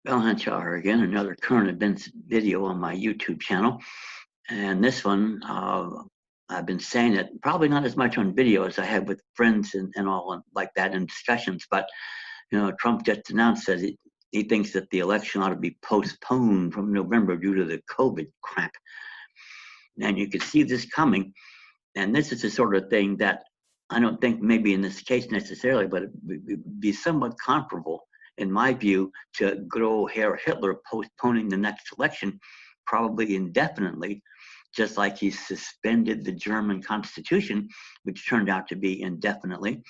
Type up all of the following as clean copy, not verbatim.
Ballantyre again, another current events video on my YouTube channel. And this one, I've been saying it probably not as much on video as I have with friends and all like that in discussions. But, Trump just announced that he thinks that the election ought to be postponed from November due to the COVID crap. And you could see this coming. And this is the sort of thing that I don't think maybe in this case necessarily, but it would be somewhat comparable, in my view, to good old Herr Hitler postponing the next election, probably indefinitely, just like he suspended the German Constitution, which turned out to be indefinitely.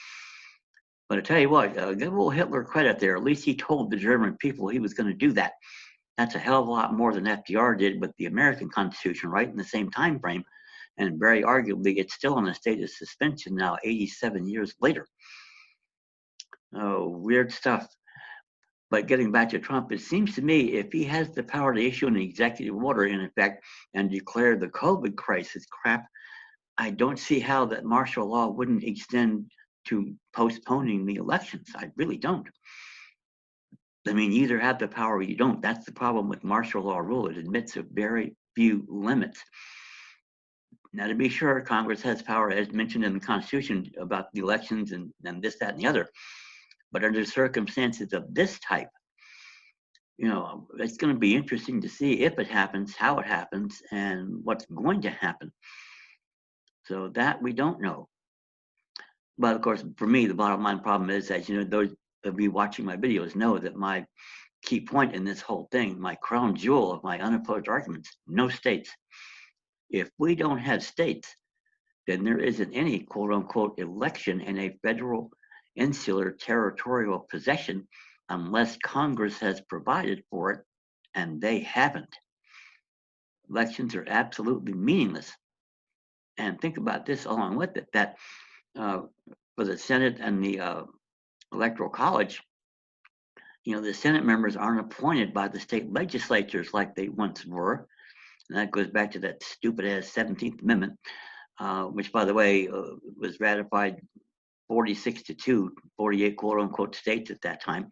But I tell you what, give old Hitler credit there. At least he told the German people he was going to do that. That's a hell of a lot more than FDR did with the American Constitution, right in the same time frame. And very arguably, it's still in a state of suspension now, 87 years later. Oh, weird stuff. But getting back to Trump, it seems to me if he has the power to issue an executive order, in effect, and declare the COVID crisis crap, I don't see how that martial law wouldn't extend to postponing the elections. I really don't. I mean, you either have the power or you don't. That's the problem with martial law rule. It admits of very few limits. Now, to be sure, Congress has power, as mentioned in the Constitution, about the elections and this, that, and the other. But under circumstances of this type, it's going to be interesting to see if it happens, how it happens, and what's going to happen. So that we don't know. But of course, for me, the bottom line problem is that, those of you watching my videos know that my key point in this whole thing, my crown jewel of my unopposed arguments, no states. If we don't have states, then there isn't any quote unquote election in a federal insular territorial possession unless Congress has provided for it, and they haven't. Elections are absolutely meaningless. And think about this along with it, that for the Senate and the Electoral College, the Senate members aren't appointed by the state legislatures like they once were. And that goes back to that stupid-ass 17th Amendment, which, by the way, was ratified 46-2, 48 quote-unquote states at that time.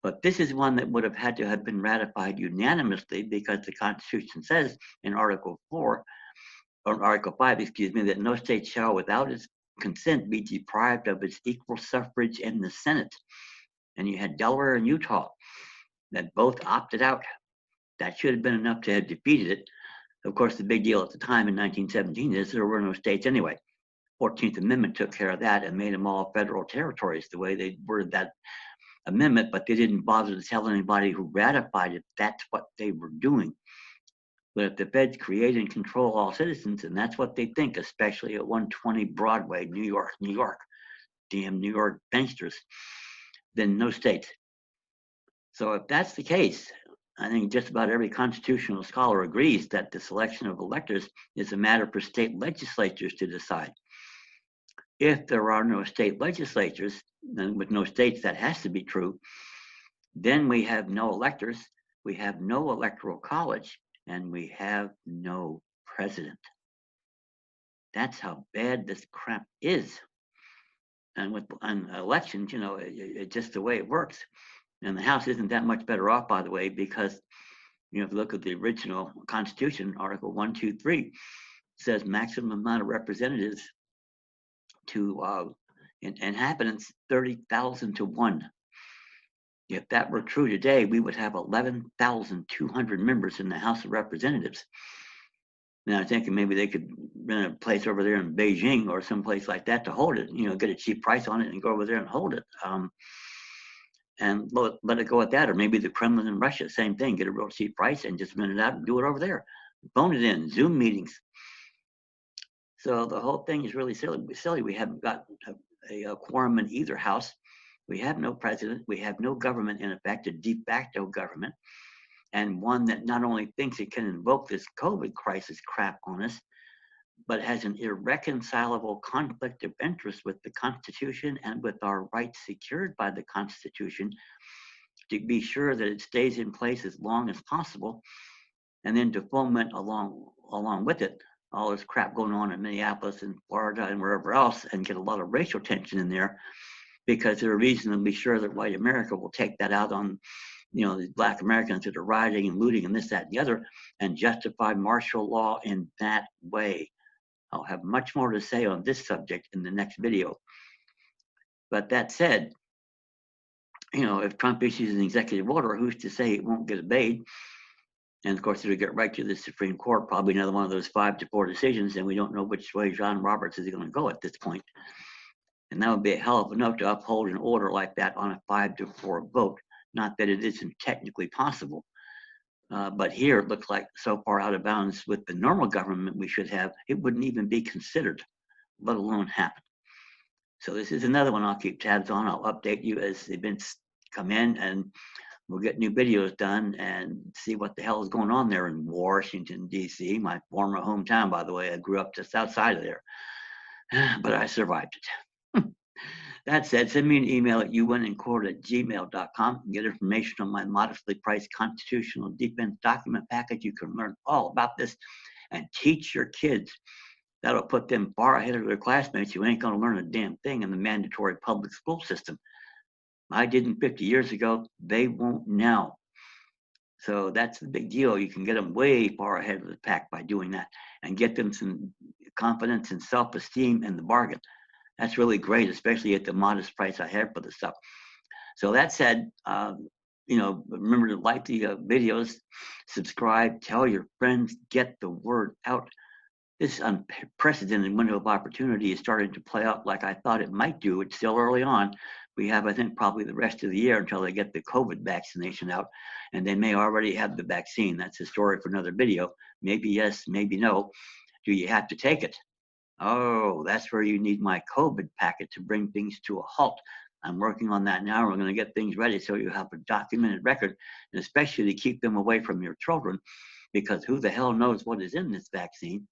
But this is one that would have had to have been ratified unanimously because the Constitution says in Article 5, that no state shall, without its consent, be deprived of its equal suffrage in the Senate. And you had Delaware and Utah that both opted out. That should have been enough to have defeated it. Of course, the big deal at the time in 1917 is there were no states anyway. 14th Amendment took care of that and made them all federal territories the way they worded that amendment, but they didn't bother to tell anybody who ratified it that's what they were doing. But if the feds create and control all citizens, and that's what they think, especially at 120 Broadway, New York, damn New York gangsters, then no states. So if that's the case, I think just about every constitutional scholar agrees that the selection of electors is a matter for state legislatures to decide. If there are no state legislatures, and with no states that has to be true, then we have no electors, we have no electoral college, and we have no president. That's how bad this crap is. And with elections, it's just the way it works. And the House isn't that much better off, by the way, because if you look at the original Constitution, Article 1, 2, 3, says maximum amount of representatives to inhabitants 30,000 to 1. If that were true today, we would have 11,200 members in the House of Representatives. Now I'm thinking maybe they could rent a place over there in Beijing or someplace like that to hold it, get a cheap price on it and go over there and hold it. And let it go at that. Or maybe the Kremlin in Russia, same thing, get a real cheap price and just rent it out and do it over there. Phone it in, Zoom meetings. So the whole thing is really silly. We haven't got a quorum in either house. We have no president. We have no government, in effect, a de facto government, and one that not only thinks it can invoke this COVID crisis crap on us, but has an irreconcilable conflict of interest with the Constitution and with our rights secured by the Constitution to be sure that it stays in place as long as possible, and then to foment along with it all this crap going on in Minneapolis and Florida and wherever else, and get a lot of racial tension in there, because they're reasonably sure that white America will take that out on the Black Americans that are rioting and looting and this, that, and the other, and justify martial law in that way. I'll have much more to say on this subject in the next video. But that said, if Trump issues an executive order, who's to say it won't get obeyed? And of course, it'll get right to the Supreme Court, probably another one of those 5-4 decisions, and we don't know which way John Roberts is going to go at this point. And that would be a hell of a note to uphold an order like that on a 5-4 vote. Not that it isn't technically possible, but here it looks like so far out of bounds with the normal government we should have, it wouldn't even be considered, let alone happen. So this is another one I'll keep tabs on. I'll update you as events come in, and we'll get new videos done and see what the hell is going on there in Washington, D.C., my former hometown, by the way. I grew up just outside of there, but I survived it. That said, send me an email at uwinandcourt@gmail.com and get information on my modestly priced constitutional defense document package. You can learn all about this and teach your kids. That'll put them far ahead of their classmates who ain't going to learn a damn thing in the mandatory public school system. I didn't 50 years ago. They won't now. So that's the big deal. You can get them way far ahead of the pack by doing that and get them some confidence and self-esteem in the bargain. That's really great, especially at the modest price I have for the stuff. So that said, remember to like the videos, subscribe, tell your friends, get the word out. This unprecedented window of opportunity is starting to play out like I thought it might do. It's still early on. We have, I think, probably the rest of the year until they get the COVID vaccination out, and they may already have the vaccine. That's a story for another video. Maybe yes, maybe no. Do you have to take it? Oh, that's where you need my COVID packet to bring things to a halt. I'm working on that now. We're going to get things ready so you have a documented record, and especially to keep them away from your children, because who the hell knows what is in this vaccine?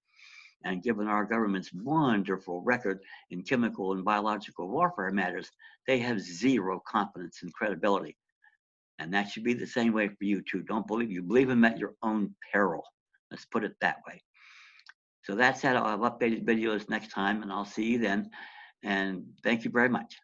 And given our government's wonderful record in chemical and biological warfare matters, they have zero confidence and credibility. And that should be the same way for you too. Don't believe them at your own peril. Let's put it that way. So that's it. I'll have updated videos next time, and I'll see you then. And thank you very much.